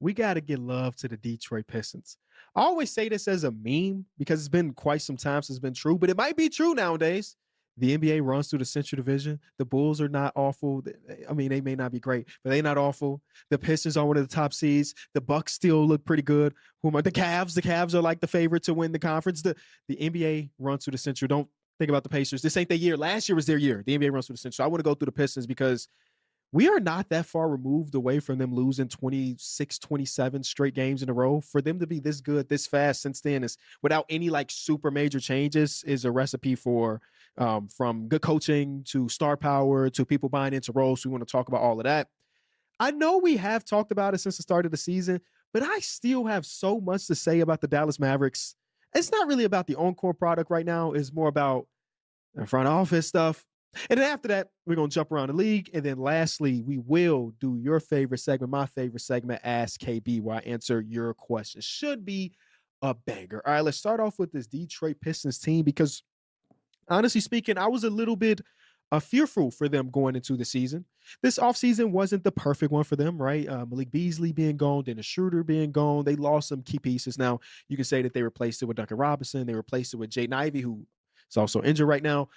we got to give love to the Detroit Pistons. I always say this as a meme because it's been quite some time since it's been true, but it might be true nowadays. The NBA runs through the Central Division. The Bulls are not awful. I mean, they may not be great, but they're not awful. The Pistons are one of the top seeds. The Bucks still look pretty good. Who am I? The Cavs? The Cavs are like the favorite to win the conference. The NBA runs through the Central. Don't think about the Pacers. This ain't their year. Last year was their year. The NBA runs through the Central. So I want to go through the Pistons because we are not that far removed away from them losing 26, 27 straight games in a row. For them to be this good, this fast since then is without any like super major changes is a recipe for from good coaching to star power to people buying into roles. So we want to talk about all of that. I know we have talked about it since the start of the season, but I still have so much to say about the Dallas Mavericks. It's not really about the on-court product right now. It's more about the front office stuff. And then after that, we're going to jump around the league. And then lastly, we will do your favorite segment, my favorite segment, Ask KB, where I answer your questions. Should be a banger. All right, let's start off with this Detroit Pistons team because honestly speaking, I was a little bit fearful for them going into the season. This offseason wasn't the perfect one for them, right? Malik Beasley being gone, Dennis Schroeder being gone. They lost some key pieces. Now, you can say that they replaced it with Duncan Robinson. They replaced it with Jaden Ivey, who is also injured right now.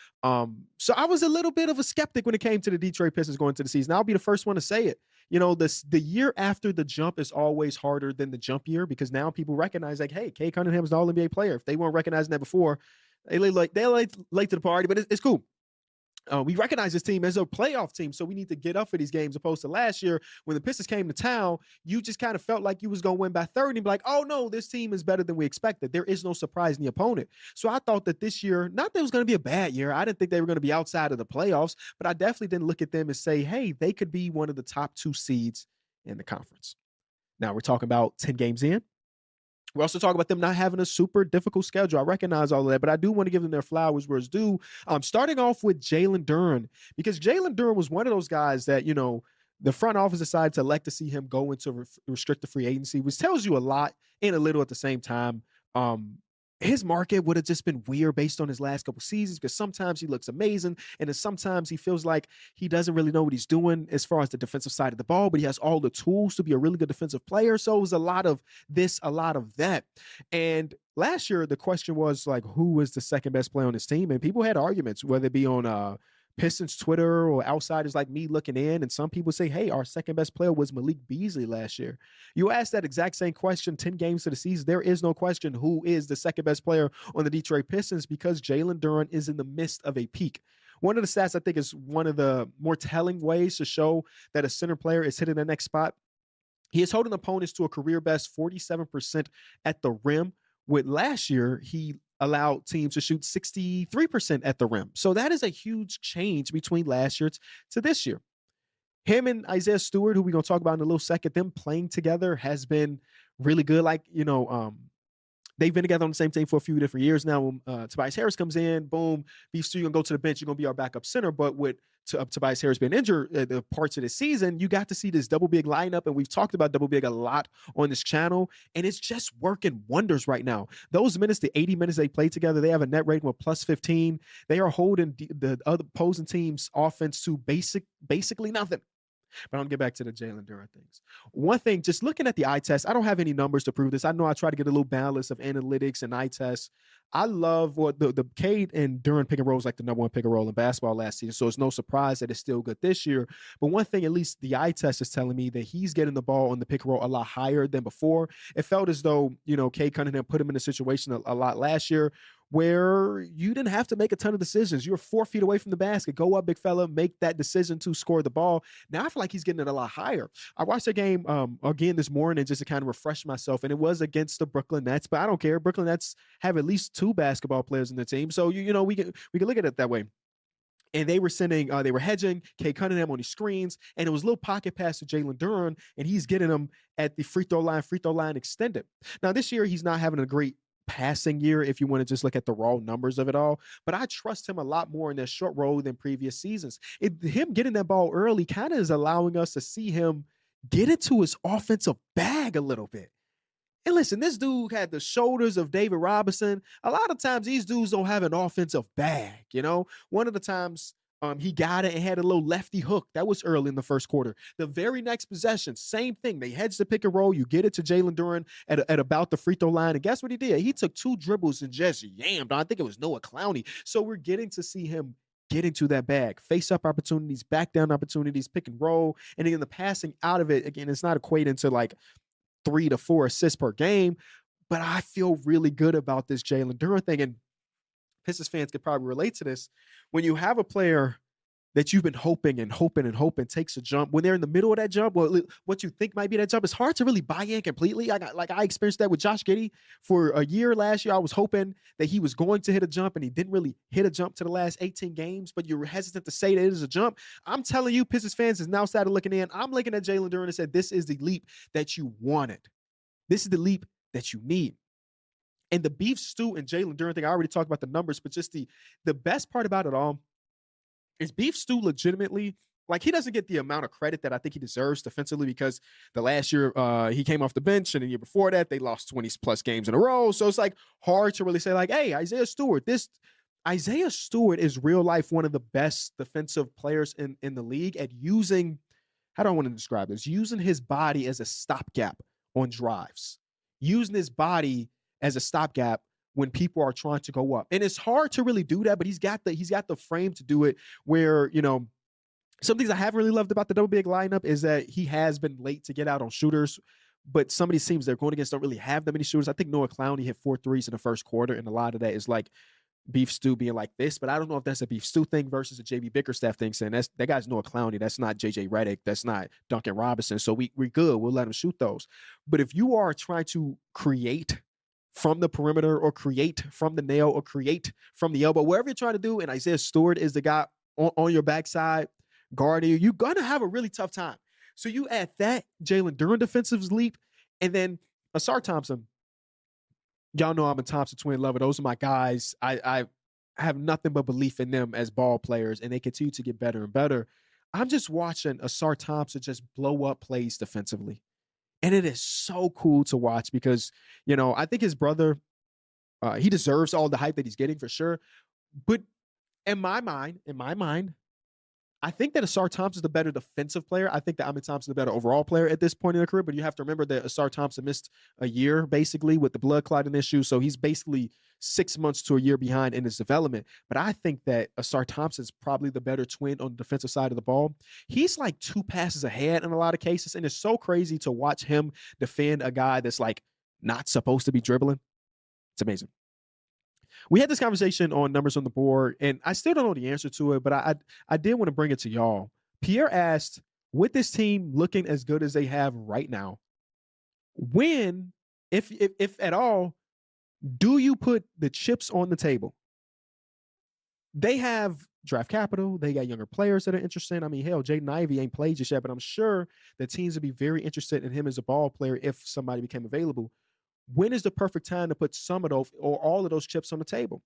So I was a little bit of a skeptic when it came to the Detroit Pistons going into the season. I'll be the first one to say it. You know, the year after the jump is always harder than the jump year because now people recognize like, hey, Cade Cunningham is an All-NBA player. If they weren't recognizing that before, they're late to the party, but it's cool. We recognize this team as a playoff team, so we need to get up for these games. Opposed to last year, when the Pistons came to town, you just kind of felt like you was going to win by 30 and be like, oh, no, this team is better than we expected. There is no surprise in the opponent. So I thought that this year, not that it was going to be a bad year. I didn't think they were going to be outside of the playoffs, but I definitely didn't look at them and say, hey, they could be one of the top 2 seeds in the conference. Now, we're talking about 10 games in. We also talk about them not having a super difficult schedule. I recognize all of that, but I do want to give them their flowers where it's due. Starting off with Jalen Duren, because Jalen Duren was one of those guys that, you know, the front office decided to elect to see him go into restricted free agency, which tells you a lot and a little at the same time. His market would have just been weird based on his last couple seasons because sometimes he looks amazing and then sometimes he feels like he doesn't really know what he's doing as far as the defensive side of the ball, but he has all the tools to be a really good defensive player. So it was a lot of this, a lot of that. And last year, the question was like, who was the second best player on his team? And people had arguments, whether it be on Pistons Twitter or outsiders like me looking in. And some people say, hey, our second best player was Malik Beasley last year. You asked that exact same question 10 games to the season. There is no question who is the second best player on the Detroit Pistons because Jalen Duren is in the midst of a peak. One of the stats I think is one of the more telling ways to show that a center player is hitting the next spot. He is holding opponents to a career best 47% at the rim. With last year, he allowed teams to shoot 63% at the rim. So that is a huge change between last year to this year. Him and Isaiah Stewart, who we're going to talk about in a little second, them playing together has been really good. Like, you know, they've been together on the same team for a few different years now. Tobias Harris comes in, boom, you're going to go to the bench, you're going to be our backup center. But with Tobias Harris being injured the parts of the season, you got to see this double big lineup. And we've talked about double big a lot on this channel. And it's just working wonders right now. Those minutes, the 80 minutes they play together, they have a net rating of plus 15. They are holding the other opposing team's offense to basically nothing. But I'm going to get back to the Jalen Duren things. One thing, just looking at the eye test, I don't have any numbers to prove this. I know I try to get a little balance of analytics and eye tests. I love what the Cade and Duren pick and roll is like the number one pick and roll in basketball last season. So it's no surprise that it's still good this year. But one thing, at least the eye test is telling me that he's getting the ball on the pick and roll a lot higher than before. It felt as though, you know, Cade Cunningham put him in a situation a lot last year where you didn't have to make a ton of decisions. You're 4 feet away from the basket. Go up, big fella, make that decision to score the ball. Now I feel like he's getting it a lot higher. I watched the game again this morning just to kind of refresh myself, and it was against the Brooklyn Nets, but I don't care. Brooklyn Nets have at least 2 basketball players in the team, so you know we can look at it that way. And they were hedging Cade Cunningham on these screens, and it was a little pocket pass to Jalen Duren, and he's getting them at the free throw line extended. Now this year he's not having a great passing year if you want to just look at the raw numbers of it all, but I trust him a lot more in that short roll than previous seasons. Him getting that ball early kind of is allowing us to see him get into his offensive bag a little bit. And listen, this dude had the shoulders of David Robinson. A lot of times these dudes don't have an offensive bag, you know? One of the times He got it and had a little lefty hook. That was early in the first quarter. The very next possession, same thing. They hedged the pick and roll. You get it to Jalen Duren at about the free throw line. And guess what he did? He took 2 dribbles and just yammed. I think it was Noah Clowney. So we're getting to see him get into that bag, face up opportunities, back down opportunities, pick and roll. And again, the passing out of it, again, it's not equating to like 3 to 4 assists per game. But I feel really good about this Jalen Duren thing. And Pistons fans could probably relate to this. When you have a player that you've been hoping takes a jump, when they're in the middle of that jump, well, what you think might be that jump, it's hard to really buy in completely. I experienced that with Josh Giddey for a year last year. I was hoping that he was going to hit a jump, and he didn't really hit a jump to the last 18 games, but you're hesitant to say that it is a jump. I'm telling you, Pistons fans is now started looking in. I'm looking at Jalen Duren and said, this is the leap that you wanted. This is the leap that you need. And the beef stew and Jalen Duren thing, I already talked about the numbers, but just the best part about it all is beef stew legitimately, like, he doesn't get the amount of credit that I think he deserves defensively, because the last year he came off the bench, and the year before that they lost 20 plus games in a row. So it's like hard to really say like, hey, Isaiah Stewart is real life one of the best defensive players in the league at using, how do I want to describe this? Using his body as a stopgap on drives, using his body as a stopgap when people are trying to go up. And it's hard to really do that, but he's got the frame to do it, where, some things I haven't really loved about the double big lineup is that he has been late to get out on shooters, but some of these teams they're going against don't really have that many shooters. I think Noah Clowney hit 4 threes in the first quarter, and a lot of that is like beef stew being like this, but I don't know if that's a beef stew thing versus a JB Bickerstaff thing, saying that guy's Noah Clowney. That's not JJ Redick. That's not Duncan Robinson. So we're good. We'll let him shoot those. But if you are trying to create from the perimeter, or create from the nail, or create from the elbow, wherever you're trying to do, and Isaiah Stewart is the guy on your backside guarding you, you're going to have a really tough time. So you add that Jalen Duren defensive leap, and then Ausar Thompson. Y'all know I'm a Thompson twin lover. Those are my guys. I have nothing but belief in them as ball players, and they continue to get better and better. I'm just watching Ausar Thompson just blow up plays defensively. And it is so cool to watch, because, I think his brother, he deserves all the hype that he's getting for sure. But in my mind, I think that Ausar Thompson is the better defensive player. I think that Amen Thompson is the better overall player at this point in the career. But you have to remember that Ausar Thompson missed a year basically with the blood clotting issue. So he's basically 6 months to a year behind in his development. But I think that Ausar Thompson is probably the better twin on the defensive side of the ball. He's like 2 passes ahead in a lot of cases. And it's so crazy to watch him defend a guy that's like not supposed to be dribbling. It's amazing. We had this conversation on numbers on the board, and I still don't know the answer to it, but I did want to bring it to y'all. Pierre asked, with this team looking as good as they have right now, when, if at all, do you put the chips on the table? They have draft capital. They got younger players that are interested. I mean, hell, Jaden Ivey ain't played just yet, but I'm sure the teams would be very interested in him as a ball player if somebody became available. When is the perfect time to put some of those or all of those chips on the table?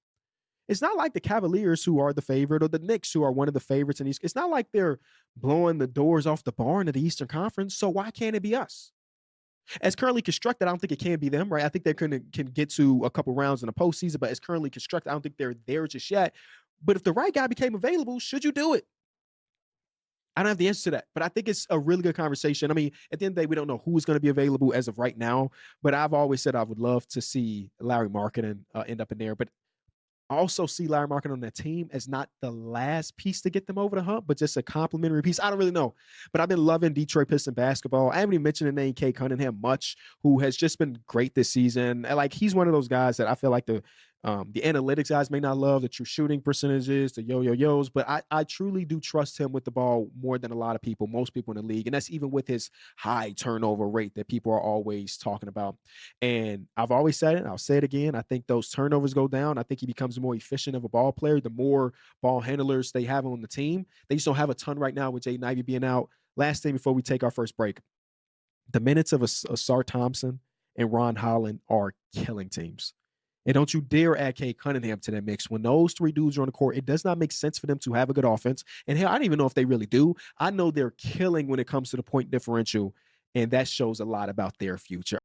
It's not like the Cavaliers, who are the favorite, or the Knicks, who are one of the favorites in these. It's not like they're blowing the doors off the barn of the Eastern Conference. So why can't it be us? As currently constructed, I don't think it can be them, right? I think they can get to a couple rounds in the postseason, but as currently constructed, I don't think they're there just yet. But if the right guy became available, should you do it? I don't have the answer to that, but I think it's a really good conversation. I mean, at the end of the day, we don't know who's going to be available as of right now, but I've always said I would love to see Larry Markkinen end up in there. But I also see Larry Markkinen on that team as not the last piece to get them over the hump, but just a complimentary piece. I don't really know, but I've been loving Detroit Pistons basketball. I haven't even mentioned the name Cade Cunningham much, who has just been great this season. Like, he's one of those guys that I feel like the analytics guys may not love, the true shooting percentages, the yo-yo-yos, but I truly do trust him with the ball more than a lot of people, most people in the league. And that's even with his high turnover rate that people are always talking about. And I've always said it, and I'll say it again, I think those turnovers go down. I think he becomes more efficient of a ball player the more ball handlers they have on the team. They just don't have a ton right now with Jaden Ivey being out. Last thing before we take our first break, the minutes of Ausar Thompson and Ron Holland are killing teams. And don't you dare add Cade Cunningham to that mix. When those 3 dudes are on the court, it does not make sense for them to have a good offense. And hell, I don't even know if they really do. I know they're killing when it comes to the point differential, and that shows a lot about their future.